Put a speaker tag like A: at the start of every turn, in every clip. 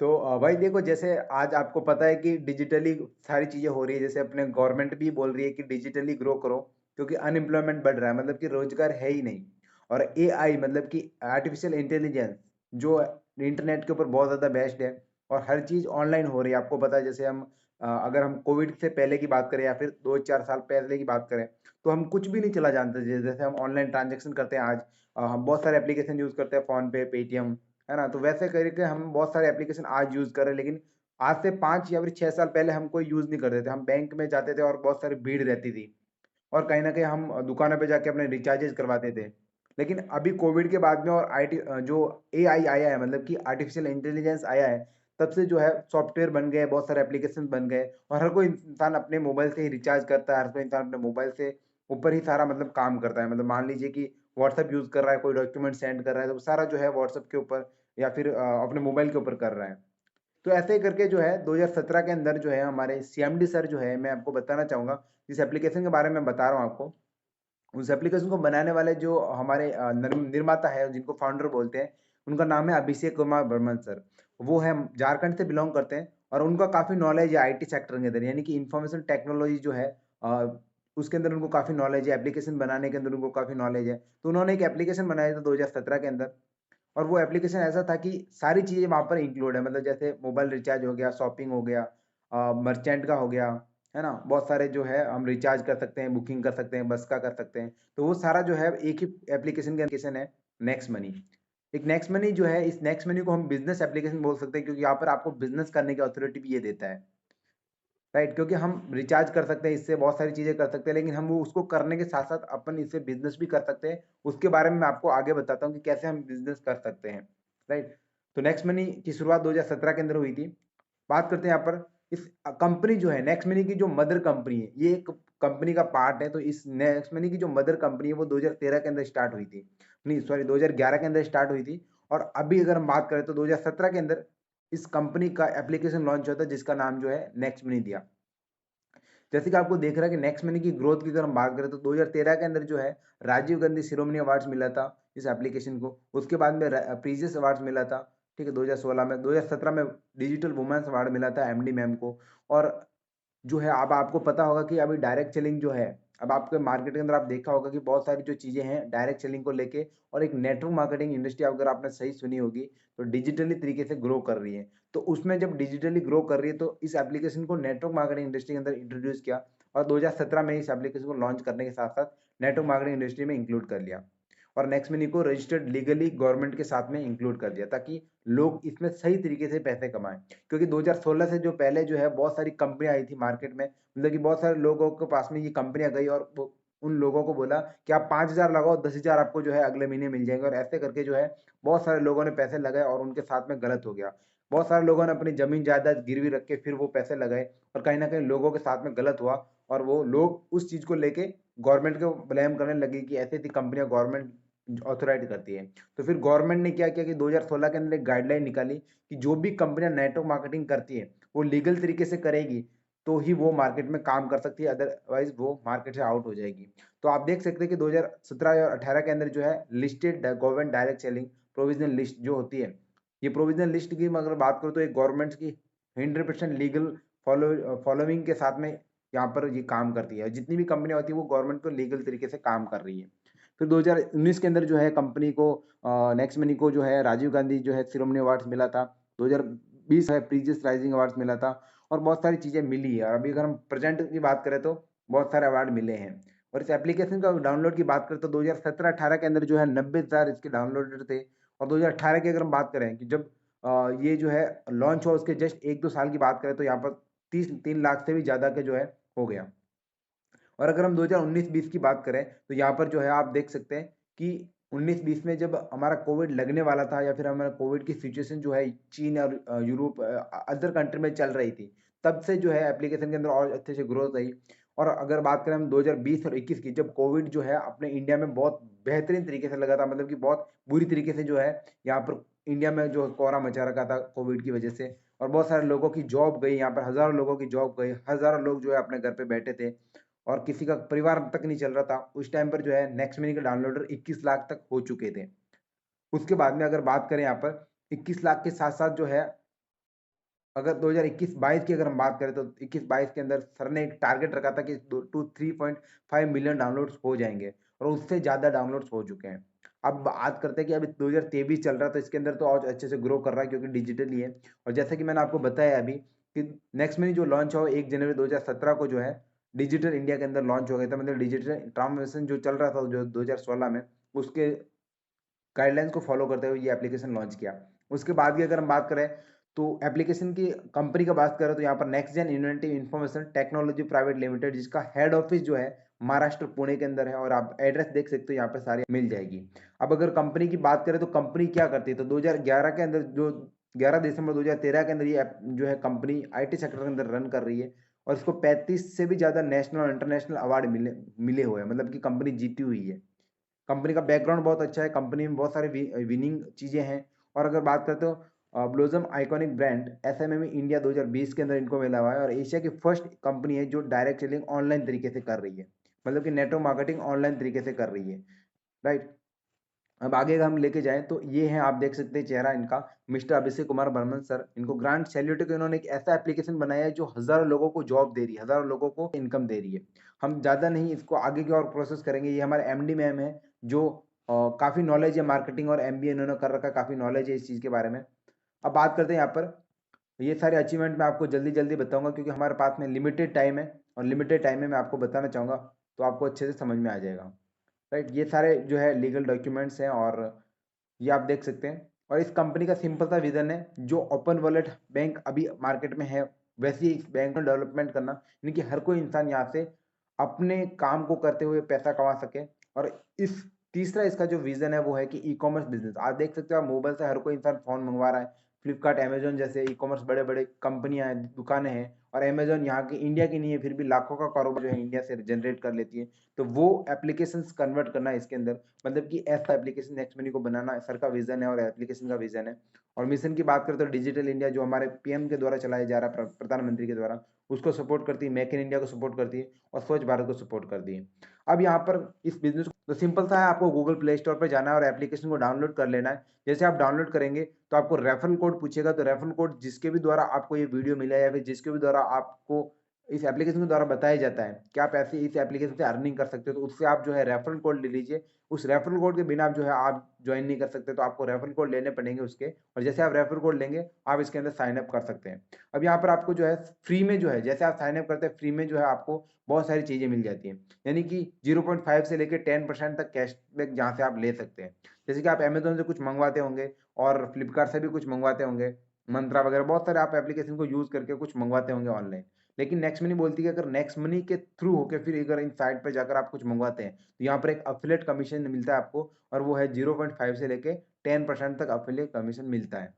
A: तो भाई देखो, जैसे आज आपको पता है कि डिजिटली सारी चीजें हो रही है। जैसे अपने गवर्नमेंट भी बोल रही है कि डिजिटली ग्रो करो, क्योंकि अनएम्प्लॉयमेंट बढ़ रहा है, मतलब कि रोजगार है ही नहीं। और एआई मतलब कि आर्टिफिशियल इंटेलिजेंस, जो इंटरनेट के ऊपर बहुत ज्यादा बेस्ड है, और हर चीज ऑनलाइन हो रही है। आपको पता है, जैसे हम अगर हम कोविड से पहले की बात करें या फिर 2-4 साल पहले की बात करें, तो हम कुछ भी नहीं चला जानते थे। जैसे हम ऑनलाइन ट्रांजेक्शन करते हैं आज, हम बहुत सारे एप्लीकेशन यूज करते हैं, फोन पे, पेटीएम, है ना। तो वैसे करके हम बहुत सारे एप्लीकेशन आज यूज कर रहे हैं, लेकिन आज से 5 या फिर 6 साल पहले हम कोई यूज नहीं करते थे। हम बैंक में जाते थे और बहुत सारी भीड़ रहती थी, और कहीं ना कहीं हम दुकानों पे जाके अपने रिचार्जेस करवाते थे। लेकिन अभी कोविड के बाद में, और आईटी जो एआई आया है, मतलब कि आर्टिफिशियल इंटेलिजेंस आया है, तब से जो है सॉफ्टवेयर बन गए, बहुत सारे एप्लीकेशन बन गए, और हर कोई इंसान अपने मोबाइल से ही रिचार्ज करता है। हर कोई इंसान अपने मोबाइल से ऊपर ही सारा मतलब काम करता है। मतलब मान लीजिए कि व्हाट्सएप यूज कर रहा है, कोई डॉक्यूमेंट सेंड कर रहा है, तो सारा जो है व्हाट्सएप के ऊपर या फिर अपने मोबाइल के ऊपर कर रहा है। तो ऐसे ही करके जो है 2017 के अंदर जो है हमारे सीएमडी सर जो है, मैं आपको बताना चाहूंगा जिस एप्लीकेशन के बारे में बता रहा हूँ आपको। उस एप्लीकेशन को बनाने वाले जो हमारे निर्माता है, जिनको फाउंडर बोलते हैं, उनका नाम है अभिषेक कुमार बर्मन सर। वो है झारखंड से बिलोंग करते हैं, और उनका काफी नॉलेज है आईटी सेक्टर के अंदर, यानी कि इंफॉर्मेशन टेक्नोलॉजी जो है, अ, उसके अंदर उनको काफी नॉलेज है। एप्लीकेशन बनाने के अंदर उनको काफी नॉलेज है। तो उन्होंने एक एप्लीकेशन बनाया था 2017 के अंदर, और वो एप्लीकेशन ऐसा था कि सारी चीजें वहां पर इंक्लूड है। मतलब जैसे मोबाइल रिचार्ज हो गया, शॉपिंग हो गया, मर्चेंट का हो गया, है ना। बहुत सारे जो है हम रिचार्ज कर सकते हैं, बुकिंग कर सकते हैं, बस का कर सकते हैं। तो वो सारा जो है एक ही एप्लीकेशन के एप्लीकेशन है, नेक्स्ट मनी। एक नेक्स्ट मनी जो है, इस नेक्स्ट मनी को हम बिजनेस एप्लीकेशन बोल सकते हैं, क्योंकि यहाँ पर आपको बिजनेस करने की अथॉरिटी भी ये देता है, राइट। क्योंकि हम रिचार्ज कर सकते हैं इससे, बहुत सारी चीजें कर सकते हैं, लेकिन हम वो उसको करने के साथ साथ अपन इससे बिजनेस भी कर सकते हैं। उसके बारे में मैं आपको आगे बताता हूँ कि कैसे हम बिजनेस कर सकते हैं, राइट। तो नेक्स्ट मनी की शुरुआत 2017 के अंदर हुई थी। बात करते हैं यहाँ पर इस कंपनी जो है नेक्स्ट मनी की, जो मदर कंपनी है, ये एक कंपनी का पार्ट है। तो इस नेक्स्ट मनी की जो मदर कंपनी है, वो 2013 के अंदर स्टार्ट हुई थी, नहीं सॉरी 2011 के अंदर स्टार्ट हुई थी। और अभी अगर हम बात करें तो 2017 के अंदर इस कंपनी का एप्लीकेशन लॉन्च होता है, जिसका नाम जो है नेक्स्ट मनी दिया। जैसे कि आपको देख रहा है कि नेक्स्ट मनी की ग्रोथ की अगर हम बात करें, तो 2013 के अंदर जो है राजीव गांधी शिरोमणि अवार्ड्स मिला था इस एप्लीकेशन को। उसके बाद में प्रीजियस अवार्ड्स मिला था, ठीक है, 2016 में। 2017 में डिजिटल वुमेन्स अवार्ड मिला था एमडी मैम को। और जो है, अब आपको पता होगा कि अभी डायरेक्ट सेलिंग जो है, अब आपके मार्केट के अंदर आप देखा होगा कि बहुत सारी जो चीजें हैं डायरेक्ट सेलिंग को लेके, और एक नेटवर्क मार्केटिंग इंडस्ट्री अगर आपने सही सुनी होगी, तो डिजिटली तरीके से ग्रो कर रही है। तो उसमें जब डिजिटली ग्रो कर रही है, तो इस एप्लीकेशन को नेटवर्क मार्केटिंग इंडस्ट्री के अंदर इंट्रोड्यूस किया, और 2017 में इस एप्लीकेशन को लॉन्च करने के साथ साथ नेटवर्क मार्केटिंग इंडस्ट्री में इंक्लूड कर लिया, और नेक्स्ट मनी को रजिस्टर्ड लीगली गवर्नमेंट के साथ में इंक्लूड कर दिया, ताकि लोग इसमें सही तरीके से पैसे कमाएं। क्योंकि 2016 से जो पहले जो है बहुत सारी कंपनियां आई थी मार्केट में, मतलब कि बहुत सारे लोगों के पास में ये कंपनियां गई, और वो उन लोगों को बोला कि आप 5,000 लगाओ, 10,000 आपको जो है अगले महीने मिल जाएंगे। और ऐसे करके जो है बहुत सारे लोगों ने पैसे लगाए, और उनके साथ में गलत हो गया। बहुत सारे लोगों ने अपनी जमीन जायदाद गिरवी रख के फिर वो पैसे लगाए, और कहीं ना कहीं लोगों के साथ में गलत हुआ। और वो लोग उस चीज को लेके गवर्नमेंट को ब्लेम करने लगे कि ऐसी ऐसी कंपनियां गवर्नमेंट ऑथोराइज करती है। तो फिर गवर्नमेंट ने क्या किया कि 2016 के अंदर एक गाइडलाइन निकाली कि जो भी कंपनियां नेटवर्क मार्केटिंग करती है, वो लीगल तरीके से करेगी, तो ही वो मार्केट में काम कर सकती है, अदरवाइज वो मार्केट से आउट हो जाएगी। तो आप देख सकते हैं कि 2017 और 18 के अंदर जो है listed government direct selling provisional list जो होती है, ये प्रोविजनल लिस्ट की अगर बात करूँ, तो एक गवर्नमेंट की 100% लीगल फॉलोइंग के साथ में यहाँ पर ये काम करती है। जितनी भी कंपनियां होती है, वो गवर्नमेंट को लीगल तरीके से काम कर रही है। फिर 2019 के अंदर जो है कंपनी को, नेक्स्ट मनी को जो है राजीव गांधी जो है शिरोमणि अवार्ड्स मिला था। 2020 है प्रीजियस राइजिंग अवार्ड्स मिला था, और बहुत सारी चीजें मिली है। और अभी अगर हम प्रेजेंट की बात करें, तो बहुत सारे अवार्ड मिले हैं। और इस एप्लीकेशन का डाउनलोड की बात करें, तो 2017-18 के अंदर जो है 90,000 इसके डाउनलोडर थे। और 2018 की अगर हम बात करें कि जब ये जो है लॉन्च हुआ, उसके जस्ट 1-2 साल की बात करें, तो यहाँ पर 3 लाख से भी ज्यादा के जो है हो गया। और अगर हम 2019-20 की बात करें, तो यहाँ पर जो है आप देख सकते हैं कि 19-20 में जब हमारा कोविड लगने वाला था, या फिर हमारा कोविड की सिचुएशन जो है चीन और यूरोप अदर कंट्री में चल रही थी, तब से जो है एप्लीकेशन के अंदर और अच्छे से ग्रोथ आई। और अगर बात करें हम 2020 और 21 की, जब कोविड जो है अपने इंडिया में बहुत बेहतरीन तरीके से लगा था, मतलब कि बहुत बुरी तरीके से जो है यहाँ पर इंडिया में जो कोहरा मचा रखा था कोविड की वजह से, और बहुत सारे लोगों की जॉब गई, यहाँ पर हजारों लोगों की जॉब गई, हजारों लोग जो है अपने घर पे बैठे थे, और किसी का परिवार तक नहीं चल रहा था। उस टाइम पर जो है नेक्स्ट मनी के डाउनलोडर 21 लाख तक हो चुके थे। उसके बाद में अगर बात करें यहाँ पर 21 लाख के साथ साथ जो है अगर 2021-22 की अगर हम बात करें तो 21-22 के अंदर सर ने एक टारगेट रखा था कि 3.5 मिलियन डाउनलोड्स हो जाएंगे और उससे ज़्यादा डाउनलोड्स हो चुके हैं। अब बात करते हैं कि अभी 2023 चल रहा है तो इसके अंदर तो और अच्छे से ग्रो कर रहा है क्योंकि डिजिटल ही है। और जैसा कि मैंने आपको बताया अभी कि नेक्स्ट मनी जो लॉन्च हुआ 1 जनवरी 2017 को जो है डिजिटल इंडिया के अंदर लॉन्च हो गया था। मतलब डिजिटल ट्रांसफॉर्मेशन जो चल रहा था जो 2016 में, उसके गाइडलाइंस को फॉलो करते हुए ये एप्लीकेशन लॉन्च किया। उसके बाद की अगर हम बात करें तो एप्लीकेशन की कंपनी का बात करें तो यहाँ पर next gen inventive information technology private limited, जिसका हेड ऑफिस जो है महाराष्ट्र पुणे के अंदर है और आप एड्रेस देख सकते हो यहाँ पर सारी मिल जाएगी। अब अगर कंपनी की बात करें तो कंपनी क्या करती है, तो 2011 के अंदर जो 11 दिसंबर 2013 के अंदर ये जो है कंपनी आईटी सेक्टर के अंदर रन कर रही है और इसको 35 से भी ज्यादा नेशनल और इंटरनेशनल अवार्ड मिले मिले हुए हैं, मतलब कि कंपनी जीती हुई है। कंपनी का बैकग्राउंड बहुत अच्छा है, कंपनी में बहुत सारे विनिंग चीज़ें हैं। और अगर बात करते हो blossom iconic brand SMM India 2020 के अंदर इनको मिला हुआ है और एशिया की फर्स्ट कंपनी है जो डायरेक्ट सेलिंग ऑनलाइन तरीके से कर रही है, मतलब कि नेटवर्क मार्केटिंग ऑनलाइन तरीके से कर रही है, राइट। अब आगे अगर हम लेके जाएं तो ये है, आप देख सकते हैं चेहरा इनका, मिस्टर अभिषेक कुमार बर्मन सर। इनको ग्रांड सैल्यूट है कि इन्होंने एक ऐसा एप्लीकेशन बनाया है जो हजारों लोगों को जॉब दे रही है, हजारों लोगों को इनकम दे रही है। हम ज़्यादा नहीं इसको आगे की और प्रोसेस करेंगे। ये हमारे एमडी मैम है जो काफ़ी नॉलेज है मार्केटिंग और एमबीए इन्होंने कर रखा है, काफ़ी नॉलेज है इस चीज़ के बारे में। अब बात करते हैं यहाँ पर, ये सारे अचीवमेंट मैं आपको जल्दी जल्दी बताऊंगा क्योंकि हमारे पास में लिमिटेड टाइम है और लिमिटेड टाइम में मैं आपको बताना चाहूँगा तो आपको अच्छे से समझ में आ जाएगा, राइट। ये सारे जो है लीगल डॉक्यूमेंट्स हैं और ये आप देख सकते हैं। और इस कंपनी का सिंपल सा विजन है, जो ओपन वॉलेट बैंक अभी मार्केट में है वैसे ही इस बैंक में डेवलपमेंट करना, यानी कि हर कोई इंसान यहाँ से अपने काम को करते हुए पैसा कमा सके। और इस तीसरा इसका जो विजन है वो है कि ई कॉमर्स बिजनेस, आप देख सकते हो आप मोबाइल से हर कोई इंसान फोन मंगवा रहा है। फ्लिपकार्ट अमेजोन जैसे ई कॉमर्स बड़े बड़े कंपनियां हैं, दुकानें हैं, और अमेजोन यहाँ की इंडिया की नहीं है फिर भी लाखों का कारोबार जो है इंडिया से जनरेट कर लेती है। तो वो एप्लीकेशन कन्वर्ट करना है इसके अंदर, मतलब कि ऐसा एप्लीकेशन नेक्स्ट मनी को बनाना सर का विजन है और एप्लीकेशन का विजन है। और मिशन की बात करें तो डिजिटल इंडिया जो हमारे पीएम के द्वारा चलाया जा रहा है, प्रधानमंत्री के द्वारा, उसको सपोर्ट करती है, मेक इन इंडिया को सपोर्ट करती है और स्वच्छ भारत को सपोर्ट करती है। अब यहाँ पर इस बिजनेस तो सिंपल सा है, आपको गूगल प्ले स्टोर पर जाना है और एप्लीकेशन को डाउनलोड कर लेना है। जैसे आप डाउनलोड करेंगे तो आपको रेफरल कोड पूछेगा, तो रेफरल कोड जिसके भी द्वारा आपको ये वीडियो मिला है या फिर जिसके भी द्वारा आपको इस एप्लीकेशन के द्वारा बताया जाता है कि आप ऐसे इस एप्लीकेशन से अर्निंग कर सकते हो, तो उससे आप जो है रेफरल कोड ले लीजिए। उस रेफरल कोड के बिना आप जो है आप ज्वाइन नहीं कर सकते, तो आपको रेफरल कोड लेने पड़ेंगे उसके, और जैसे आप रेफरल कोड लेंगे आप इसके अंदर साइन अप कर सकते हैं। अब यहाँ पर आपको जो है फ्री में जो है, जैसे आप साइन अप करते हैं फ्री में जो है आपको बहुत सारी चीजें मिल जाती हैं, यानी कि 0.5 से लेकर 10% तक कैशबैक जहाँ से आप ले सकते हैं। जैसे कि आप अमेजोन से कुछ मंगवाते होंगे और फ्लिपकार्ट से भी कुछ मंगवाते होंगे, मंत्रा वगैरह बहुत सारे आप एप्लीकेशन को यूज करके कुछ मंगवाते होंगे ऑनलाइन। लेकिन नेक्स्ट मनी बोलती है कि अगर नेक्स्ट मनी के थ्रू होकर फिर अगर इन साइट पर जाकर आप कुछ मंगवाते हैं तो यहाँ पर एक अफिलिएट कमीशन मिलता है आपको, और वो है 0.5 से लेके 10% तक अफिलिएट कमीशन मिलता है।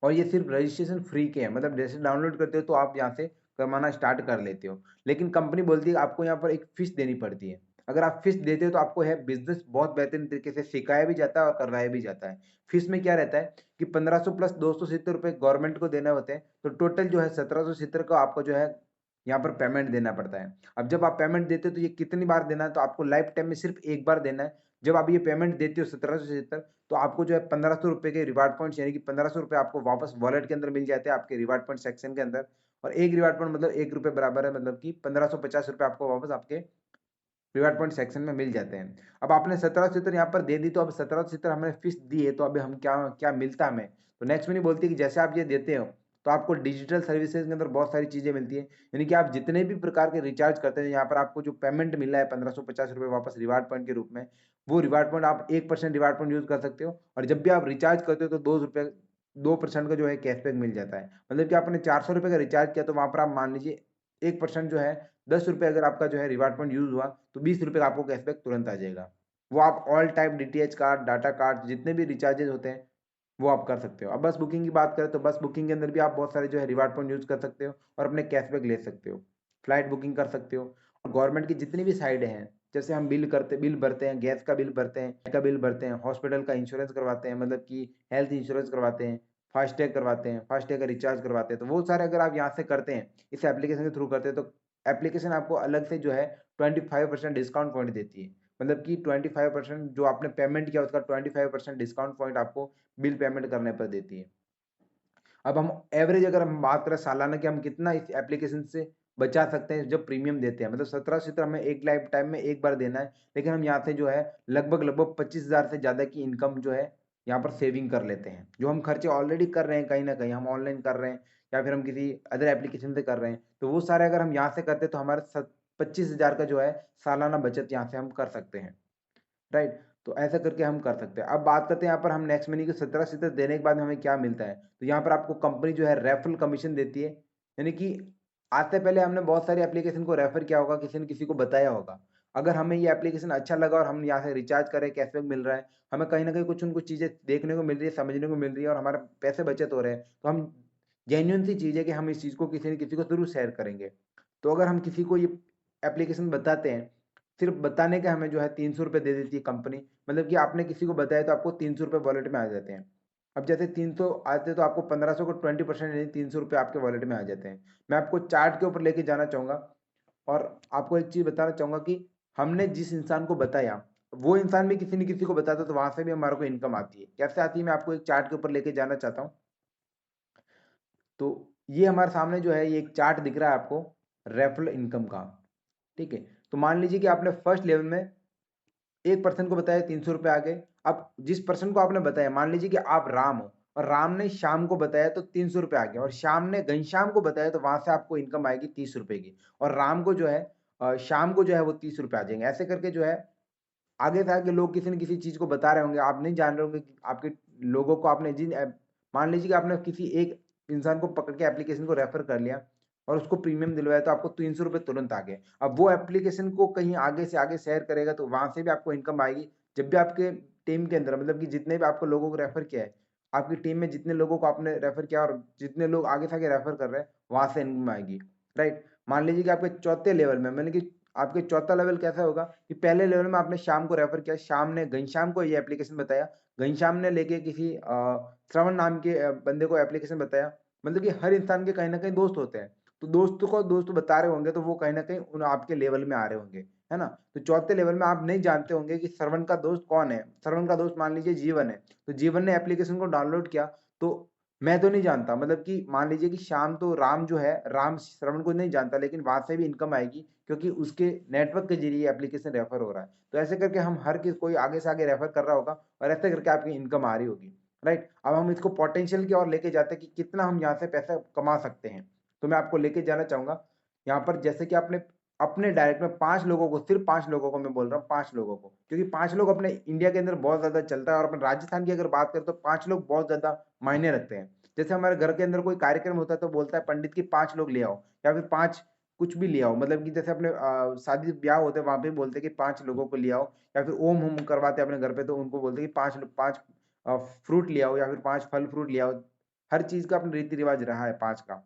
A: और ये सिर्फ रजिस्ट्रेशन फ्री के हैं, मतलब जैसे डाउनलोड करते हो तो आप यहाँ से कमाना स्टार्ट कर लेते हो। लेकिन कंपनी बोलती है आपको यहाँ पर एक फीस देनी पड़ती है। अगर आप फीस देते हो तो आपको है बिजनेस बहुत बेहतरीन तरीके से सिखाया भी जाता है और करवाया भी जाता है। फीस में क्या रहता है कि 1500 प्लस 270 रुपये गवर्नमेंट को देने होते हैं, तो टोटल जो है 1770 का आपको जो है यहाँ पर पेमेंट देना पड़ता है। अब जब आप पेमेंट देते हो तो ये कितनी बार देना है, तो आपको लाइफ टाइम में सिर्फ एक बार देना है। जब आप ये पेमेंट देते हो 1770, तो आपको जो है 1500 रुपये के रिवार्ड पॉइंट्स, यानी कि 1500 रुपये आपको वापस वॉलेट के अंदर मिल जाते हैं आपके रिवार्ड पॉइंट सेक्शन के अंदर। और एक रिवार्ड पॉइंट मतलब 1 रुपये बराबर है, मतलब कि 1550 रुपये आपको वापस आपके रिवार्ड पॉइंट सेक्शन में मिल जाते हैं। अब आपने 1770 यहाँ पर दे दी, तो अब 1770 हमने फीस दी है, तो अभी हम क्या क्या मिलता है हमें, तो नेक्स्ट मनी बोलती है कि जैसे आप ये देते हो तो आपको डिजिटल सर्विसेज के अंदर बहुत सारी चीजें मिलती है, यानी कि आप जितने भी प्रकार के रिचार्ज करते हैं यहाँ पर आपको जो पेमेंट मिल रहा है 1550 रुपये वापस रिवार्ड पॉइंट के रूप में, वो रिवार्ड पॉइंट आप 1% रिवार्ड पॉइंट यूज कर सकते हो। और जब भी आप रिचार्ज करते हो तो 2% का जो है कैशबैक मिल जाता है। मतलब कि आपने 400 रुपये का रिचार्ज किया तो वहां पर आप मान लीजिए 1% जो है 10 रुपये अगर आपका जो है रिवार्ड पॉइंट यूज हुआ तो 20 रुपये का आपको कैशबैक तुरंत आ जाएगा। वो आप all type DTH card, data card, जितने भी रिचार्जेस होते हैं वो आप कर सकते हो। अब बस बुकिंग की बात करें तो बस बुकिंग के अंदर भी आप बहुत सारे जो है रिवार्ड पॉइंट यूज कर सकते हो और अपने कैशबैक ले सकते हो। फ्लाइट बुकिंग कर सकते हो। और गवर्नमेंट की जितनी भी साइड हैं, जैसे हम बिल भरते हैं, गैस का बिल भरते हैं, का बिल भरते हैं, हॉस्पिटल का इंश्योरेंस करवाते हैं, मतलब कि हेल्थ इंश्योरेंस करवाते हैं, फास्टैग करवाते हैं, फास्टैग का रिचार्ज करवाते हैं, तो वो सारे अगर आप यहाँ से करते हैं, इस एप्लीकेशन के थ्रू करते हैं, तो एप्लीकेशन आपको अलग से जो है 25% डिस्काउंट पॉइंट देती है। मतलब कि 25% जो आपने पेमेंट किया उसका 25% डिस्काउंट पॉइंट आपको बिल पेमेंट करने पर देती है। अब हम एवरेज अगर हम बात करें सालाना कि हम कितना इस एप्लीकेशन से बचा सकते हैं जब प्रीमियम देते हैं, मतलब 17 हमें एक लाइफ टाइम में एक बार देना है, लेकिन हम यहाँ से जो है लगभग 25,000 से ज़्यादा की इनकम जो है यहाँ पर सेविंग कर लेते हैं। जो हम खर्चे ऑलरेडी कर रहे हैं कहीं न कहीं, हम ऑनलाइन कर रहे हैं या फिर हम किसी अदर एप्लीकेशन से कर रहे हैं, तो वो सारे अगर हम यहाँ से करते हैं तो हमारे 25,000 का जो है सालाना बचत यहाँ से हम कर सकते हैं। राइट? तो ऐसा करके हम कर सकते हैं। अब बात करते हैं यहाँ पर हम नेक्स्ट मनी के 17% देने के बाद हमें क्या मिलता है? तो यहाँ पर आपको कंपनी जो है रेफरल कमीशन देती है। यानी कि आज से पहले हमने बहुत सारी एप्लीकेशन को रेफर किया होगा, किसी ने किसी को बताया होगा। अगर हमें ये एप्लीकेशन अच्छा लगा और हम यहाँ से रिचार्ज करें, कैशबैक मिल रहा है, हमें कहीं न कहीं कुछ न कुछ चीज़ें देखने को मिल रही है, समझने को मिल रही है और हमारे पैसे बचत हो रहे हैं, तो हम जेन्युइन सी चीज़ है कि हम इस चीज़ को किसी न किसी को ज़रूर शेयर करेंगे। तो अगर हम किसी को ये एप्लीकेशन बताते हैं, सिर्फ़ बताने के हमें जो है ₹300 दे देती है कंपनी। मतलब कि आपने किसी को बताया तो आपको ₹300 वॉलेट में आ जाते हैं। अब जैसे 300 आते तो आपको 1500 को 20% यानी ₹300 आपके वॉलेट में आ जाते हैं। मैं आपको चार्ट के ऊपर लेके जाना चाहूँगा और आपको एक चीज़ बताना चाहूँगा कि हमने जिस इंसान को बताया, वो इंसान भी किसी न किसी को बताता है तो वहाँ से भी हमारे को इनकम आती है। कैसे आती है मैं आपको एक चार्ट के ऊपर लेके जाना चाहता हूँ। तो ये हमारे सामने जो है ये एक चार्ट दिख रहा है आपको रेफरल इनकम का, ठीक है? तो मान लीजिए कि आपने फर्स्ट लेवल में एक पर्सन को बताया ₹300 आ गए। अब जिस पर्सन को आपने बताया मान लीजिए कि आप राम हो और राम ने श्याम को बताया तो ₹300 आ गया और श्याम ने घनश्याम को बताया तो वहाँ से आपको इनकम आएगी ₹30 की और राम को जो है श्याम को जो है वो ₹30 आ जाएँगे। ऐसे करके जो है आगे से आगे लोग किसी न किसी चीज़ को बता रहे होंगे, आप नहीं जान रहे होंगे कि आपके लोगों को आपने जिन मान लीजिए कि आपने किसी एक इंसान को पकड़ के एप्लीकेशन को रेफर कर लिया और उसको प्रीमियम दिलवाया तो आपको ₹300 तुरंत आ गए। अब वो एप्लीकेशन को कहीं आगे से आगे शेयर करेगा तो वहाँ से भी आपको इनकम आएगी। जब भी आपके टीम के अंदर मतलब कि जितने भी आपको लोगों को रेफर किया है, आपकी टीम में जितने लोगों को आपने रेफर किया और जितने लोग आगे से आगे रेफर कर रहे हैं, वहाँ से इनकम आएगी, राइट? मान लीजिए कि आपके चौथे लेवल में मतलब कि आपके चौथा लेवल कैसा होगा कि पहले लेवल में आपने श्याम को रेफर किया, श्याम ने घनश्याम को ये एप्लीकेशन बताया, घनश्याम ने लेके किसी श्रवण नाम के बंदे को एप्लीकेशन बताया। मतलब कि हर इंसान के कहीं न कहीं दोस्त होते हैं। तो दोस्तों को दोस्त बता रहे होंगे तो वो कहीं न कहीं उन आपके लेवल में आ रहे होंगे, है ना? तो चौथे लेवल में आप नहीं जानते होंगे कि श्रवण का दोस्त कौन है? श्रवण का दोस्त मान लीजिए जीवन है। तो जीवन ने एप्लीकेशन को डाउनलोड किया तो मैं तो नहीं जानता मतलब कि मान लीजिए कि श्याम तो राम जो है, राम श्रवण को नहीं जानता लेकिन वहाँ से भी इनकम आएगी क्योंकि उसके नेटवर्क के ज़रिए एप्लीकेशन रेफर हो रहा है। तो ऐसे करके हम हर किस कोई आगे से आगे रेफर कर रहा होगा और ऐसे करके आपकी इनकम आ रही होगी, राइट? अब हम इसको पोटेंशियल की ओर लेके जाते हैं कि कितना हम यहाँ से पैसा कमा सकते हैं। तो मैं आपको लेके जाना चाहूँगा, यहाँ पर जैसे कि आपने अपने डायरेक्ट में 5 लोगों को सिर्फ़ 5 लोगों को मैं बोल रहा हूँ 5 लोगों को, क्योंकि 5 लोग अपने इंडिया के अंदर बहुत ज़्यादा चलता है और अपन राजस्थान की अगर बात करें तो 5 लोग बहुत ज़्यादा मायने रखते हैं। जैसे हमारे घर के अंदर कोई कार्यक्रम होता है तो बोलता है पंडित की 5 लोग ले आओ या फिर 5 कुछ भी ले आओ मतलब कि जैसे अपने शादी ब्याह होते हैं वहाँ पे बोलते हैं कि 5 लोगों को ले आओ या फिर ओम होम करवाते हैं अपने घर पे तो उनको बोलते हैं कि 5 फ्रूट ले आओ या फिर 5 फल फ्रूट ले आओ। हर चीज़ का अपना रीति-रिवाज रहा है 5 का।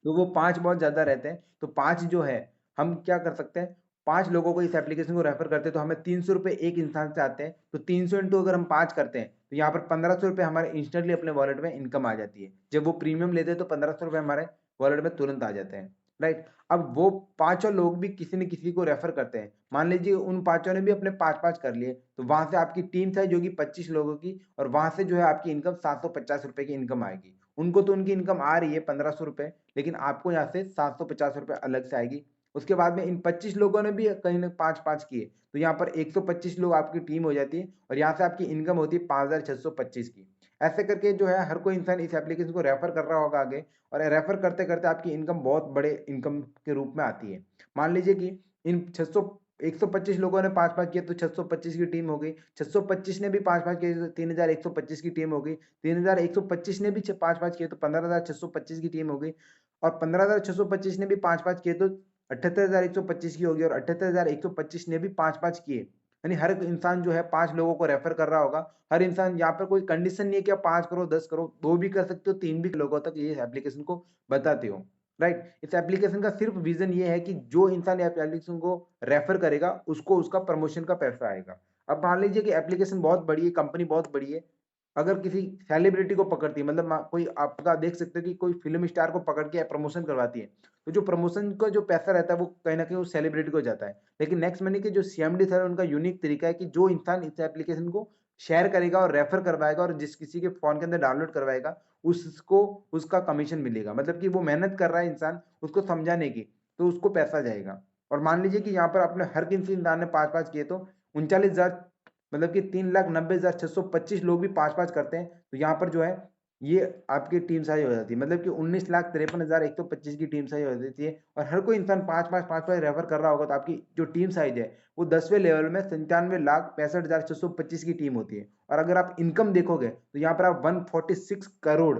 A: तो वो 5 बहुत ज़्यादा रहते हैं, तो 5 जो है, हम क्या कर सकते हैं, 5 लोगों को इस एप्लीकेशन को रेफर करते हैं, तो हमें ₹300 एक इंसान से आते हैं, तो 300 इंटू अगर हम 5 करते हैं, तो यहाँ पर ₹1500 हमारे इंस्टेंटली अपने वॉलेट में इनकम आ जाती है। जब वो प्रीमियम लेते हैं, तो ₹1500 हमारे वॉलेट में तुरंत आ जाते हैं, राइट? अब वो पाँचों लोग भी किसी न किसी को रेफर करते हैं। मान लीजिए उन पाँचों ने भी अपने 5-5 कर लिए, तो वहाँ से आपकी टीम है जो कि 25 लोगों की और वहाँ से जो है आपकी इनकम ₹750 की इनकम आएगी। उनको तो उनकी इनकम आ रही है ₹1500 लेकिन आपको यहाँ से ₹750 अलग से आएगी। उसके बाद में इन 25 लोगों ने भी कहीं न 5-5 किए, तो यहाँ पर 125 लोग आपकी टीम हो जाती है और यहाँ से आपकी इनकम होती है 5,625 की। ऐसे करके जो है हर कोई इंसान इस एप्लीकेशन को रेफर कर रहा होगा आगे और रेफर करते-करते आपकी इनकम बहुत बड़े इनकम के रूप में आती है। मान लीजिए कि इन 125 लोगों ने 5-5 किया तो 625 की टीम हो गई। 625 ने भी 5-5 किए तो 3,125 की टीम हो गई। 3,125 ने भी 5-5 किए तो 15,625 की टीम हो गई और 15,625 ने भी 5-5 किए तो 78,125 की होगी और 78,125 ने भी 5-5 किए। यानी हर एक इंसान जो है 5 लोगों को रेफर कर रहा होगा। हर इंसान यहाँ पर कोई कंडीशन नहीं है कि आप 5 करो, 10 करो, 2 भी कर सकते हो, 3 भी लोगों तक ये एप्लीकेशन को बताते हो। राइट? इस एप्लीकेशन का सिर्फ विज़न ये है कि जो इंसान ये एप्लीकेशन को रेफर करेगा, उसको उसका प्रमोशन का पैसा आएगा। अब मान लीजिए कि एप्लीकेशन बहुत बड़ी है, कंपनी बहुत बड़ी है। अगर किसी सेलिब्रिटी को पकड़ती है मतलब कोई आपका देख सकते हो कि कोई फ़िल्म स्टार को पकड़ के प्रमोशन करवाती है। तो जो प्रमोशन का जो पैसा रहता है वो कहीं न कहीं उस सेलिब्रिटी को जाता है। लेकिन नेक्स्ट मनी के जो सीएमडी सर हैं उनका यूनिक तरीका है कि जो इंसान इस एप्लीकेशन को शेयर करेगा और रेफर करवाएगा और जिस किसी के फ़ोन के अंदर डाउनलोड करवाएगा, उसको उसका कमीशन मिलेगा। मतलब कि वो मेहनत कर रहा है इंसान उसको समझाने की, तो उसको पैसा जाएगा। और मान लीजिए कि यहाँ पर अपने हर किसी इंसान ने 5-5 किए तो 39,000, मतलब कि 3,90,625 लोग भी 5-5 करते हैं, तो यहाँ पर जो है ये आपकी टीम साइज हो जाती है। मतलब कि 19,53,125 की टीम साइज हो जाती है। और हर कोई इंसान 5-5 रेफर कर रहा होगा, तो आपकी जो टीम साइज है वो 10वें लेवल में 97,65,625 की टीम होती है। और अगर आप इनकम देखोगे तो यहाँ पर आप 146 करोड़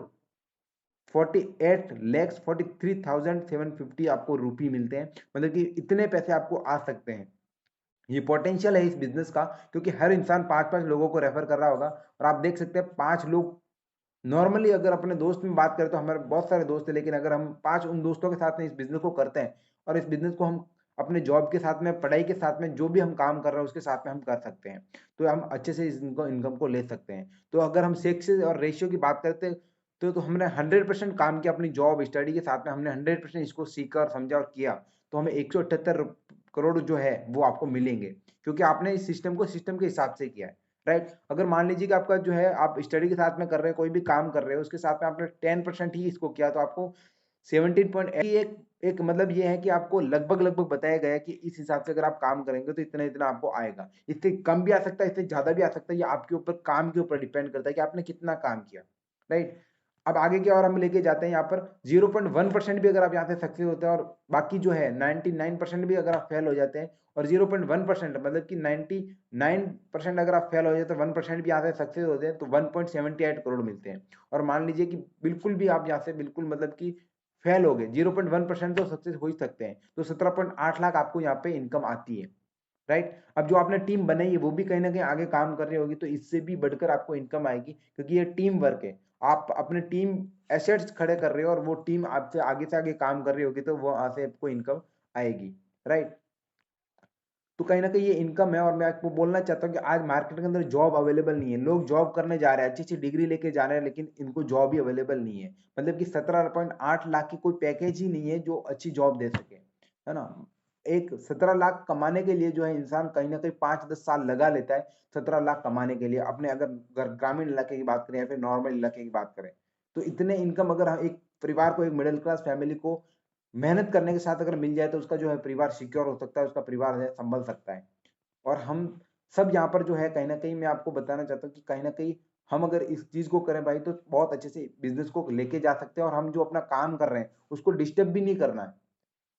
A: 48,43,750 आपको रुपये मिलते हैं। मतलब कि इतने पैसे आपको आ सकते हैं। ये पोटेंशियल है इस बिजनेस का, क्योंकि हर इंसान 5-5 लोगों को रेफर कर रहा होगा। और आप देख सकते हैं 5 लोग नॉर्मली, अगर अपने दोस्त में बात करें तो हमारे बहुत सारे दोस्त हैं, लेकिन अगर हम 5 उन दोस्तों के साथ में इस बिजनेस को करते हैं और इस बिजनेस को हम अपने जॉब के साथ में, पढ़ाई के साथ में, जो भी हम काम कर रहे हैं उसके साथ में हम कर सकते हैं, तो हम अच्छे से इस इनकम को ले सकते हैं। तो अगर हम सेक्स और रेशियो की बात करते हैं तो हमने 100% काम किया अपनी जॉब स्टडी के साथ में, हमने 100% इसको सीखा और समझा और किया, तो हमें 178 करोड़ जो है वो आपको मिलेंगे, क्योंकि आपने इस सिस्टम को सिस्टम के हिसाब से किया है। राइट। अगर मान लीजिए कि आपका जो है आप स्टडी के साथ में कर रहे हैं, कोई भी काम कर रहे हो, उसके साथ में आपने 10% ही इसको किया, तो आपको 17 एक एक मतलब ये है कि आपको लगभग लगभग बताया गया है कि इस हिसाब से अगर आप काम करेंगे तो इतना इतना आपको आएगा। इससे कम भी आ सकता है, इससे ज्यादा भी आ सकता है, ये आपके ऊपर, काम के ऊपर डिपेंड करता है कि आपने कितना काम किया। राइट। अब आगे की और हम लेके जाते हैं यहाँ पर 0.1% भी अगर आप यहाँ से सक्सेस होते हैं, और बाकी जो है 99% भी अगर आप फेल हो जाते हैं, और 0.1% मतलब कि 99% अगर आप फेल हो जाते हैं, तो 1% भी यहाँ से सक्सेस होते हैं, तो 1.78 करोड़ मिलते हैं। और मान लीजिए कि बिल्कुल भी आप यहाँ से बिल्कुल मतलब कि फेल हो गए, 0.1% तो सक्सेस हो ही सकते हैं, तो 17.8 लाख आपको यहाँ पे इनकम आती है। राइट। अब जो आपने टीम बनाई है वो भी कहीं ना कहीं आगे काम कर रही होगी, तो इससे भी बढ़कर आपको इनकम आएगी, क्योंकि ये टीम वर्क है। आप अपने टीम एसेट्स खड़े कर रहे हो और वो टीम आपसे आगे से आगे काम कर रही होगी, तो वो वहां से आपको इनकम आएगी। राइट। तो कहीं ना कहीं ये इनकम है। और मैं आपको बोलना चाहता हूँ कि आज मार्केट के अंदर जॉब अवेलेबल नहीं है, लोग जॉब करने जा रहे हैं, अच्छी अच्छी डिग्री लेके जा रहे हैं, लेकिन इनको जॉब ही अवेलेबल नहीं है। मतलब कि 17.8 लाख की कोई पैकेज ही नहीं है जो अच्छी जॉब दे सके, है ना। एक 17 लाख कमाने के लिए जो है इंसान कहीं ना कहीं 5-10 साल लगा लेता है, 17 लाख कमाने के लिए, अपने अगर ग्रामीण इलाके की बात करें या फिर नॉर्मल इलाके की बात करें, तो इतने इनकम अगर एक परिवार को, एक मिडिल क्लास फैमिली को मेहनत करने के साथ अगर मिल जाए, तो उसका जो है परिवार सिक्योर हो सकता है, उसका परिवार है संभल सकता है। और हम सब यहाँ पर जो है कहीं ना कहीं मैं आपको बताना चाहता हूँ कि कहीं ना कहीं हम अगर इस चीज को करें भाई, तो बहुत अच्छे से बिजनेस को लेके जा सकते हैं। और हम जो अपना काम कर रहे हैं उसको डिस्टर्ब भी नहीं करना है,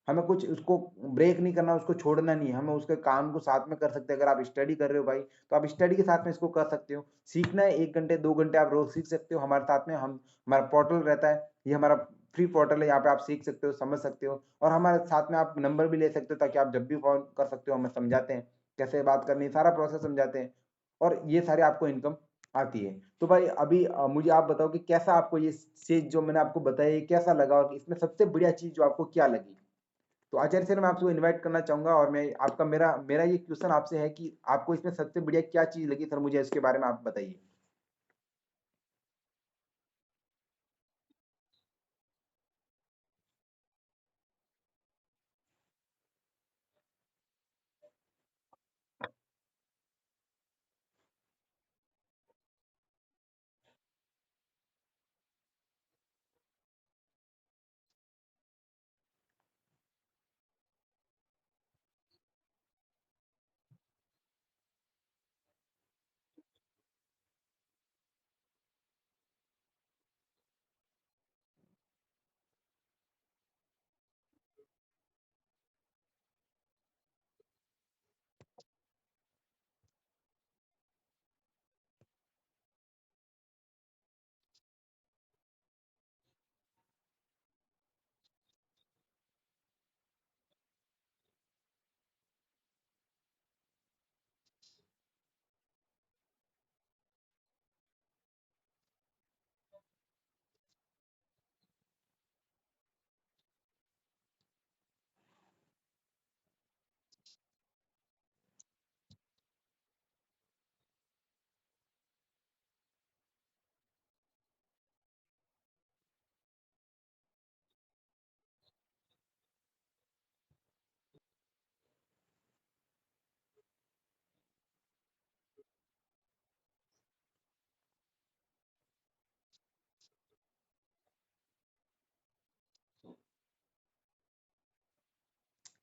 A: हमें कुछ उसको ब्रेक नहीं करना, उसको छोड़ना नहीं है, हमें उसके काम को साथ में कर सकते हैं। अगर आप स्टडी कर रहे हो भाई, तो आप स्टडी के साथ में इसको कर सकते हो। सीखना है 1 घंटे 2 घंटे आप रोज सीख सकते हो हमारे साथ में। हम हमारा पोर्टल रहता है, ये हमारा फ्री पोर्टल है, यहाँ पे आप सीख सकते हो, समझ सकते हो, और हमारे साथ में आप नंबर भी ले सकते हो, ताकि आप जब भी फोन कर सकते हो, हमें समझाते हैं कैसे बात करनी है, सारा प्रोसेस समझाते हैं, और ये सारे आपको इनकम आती है। तो भाई अभी मुझे आप बताओ कि कैसा आपको ये चीज जो मैंने आपको बताया, ये कैसा लगा, और इसमें सबसे बढ़िया चीज जो आपको क्या लगी। तो आचार्य सर मैं आपको इनवाइट करना चाहूंगा, और मैं आपका मेरा मेरा ये क्वेश्चन आपसे है कि आपको इसमें सबसे बढ़िया क्या चीज लगी सर, मुझे इसके बारे में आप बताइए।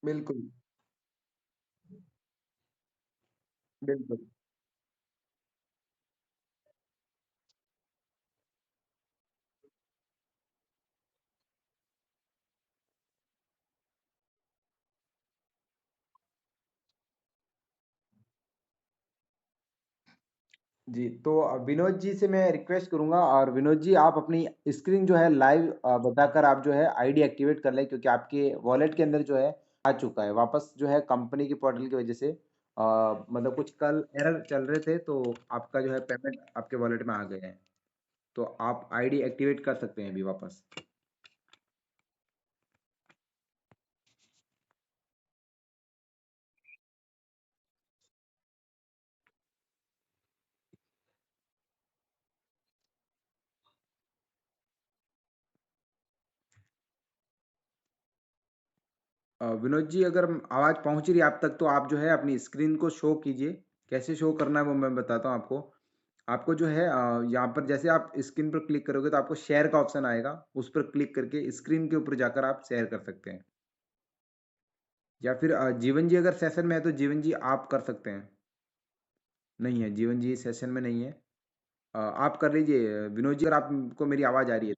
A: बिल्कुल, बिल्कुल। जी, तो विनोद जी से मैं रिक्वेस्ट करूँगा, और विनोद जी आप अपनी स्क्रीन जो है लाइव बताकर आप जो है आईडी एक्टिवेट कर लें, क्योंकि आपके वॉलेट के अंदर जो है आ चुका है वापस, जो है कंपनी की पोर्टल की वजह से मतलब कुछ कल एरर चल रहे थे, तो आपका जो है पेमेंट आपके वॉलेट में आ गए हैं। तो आप आईडी एक्टिवेट कर सकते हैं अभी वापस। विनोद जी, अगर आवाज़ पहुँच रही है आप तक, तो आप जो है अपनी स्क्रीन को शो कीजिए। कैसे शो करना है वो मैं बताता हूँ आपको। आपको जो है यहाँ पर जैसे आप स्क्रीन पर क्लिक करोगे तो आपको शेयर का ऑप्शन आएगा, उस पर क्लिक करके स्क्रीन के ऊपर जाकर आप शेयर कर सकते हैं। या फिर जीवन जी अगर सेशन में है तो जीवन जी आप कर सकते हैं। नहीं है, जीवन जी सेशन में नहीं है। आप कर लीजिए विनोद जी, अगर आपको मेरी आवाज़ आ रही है।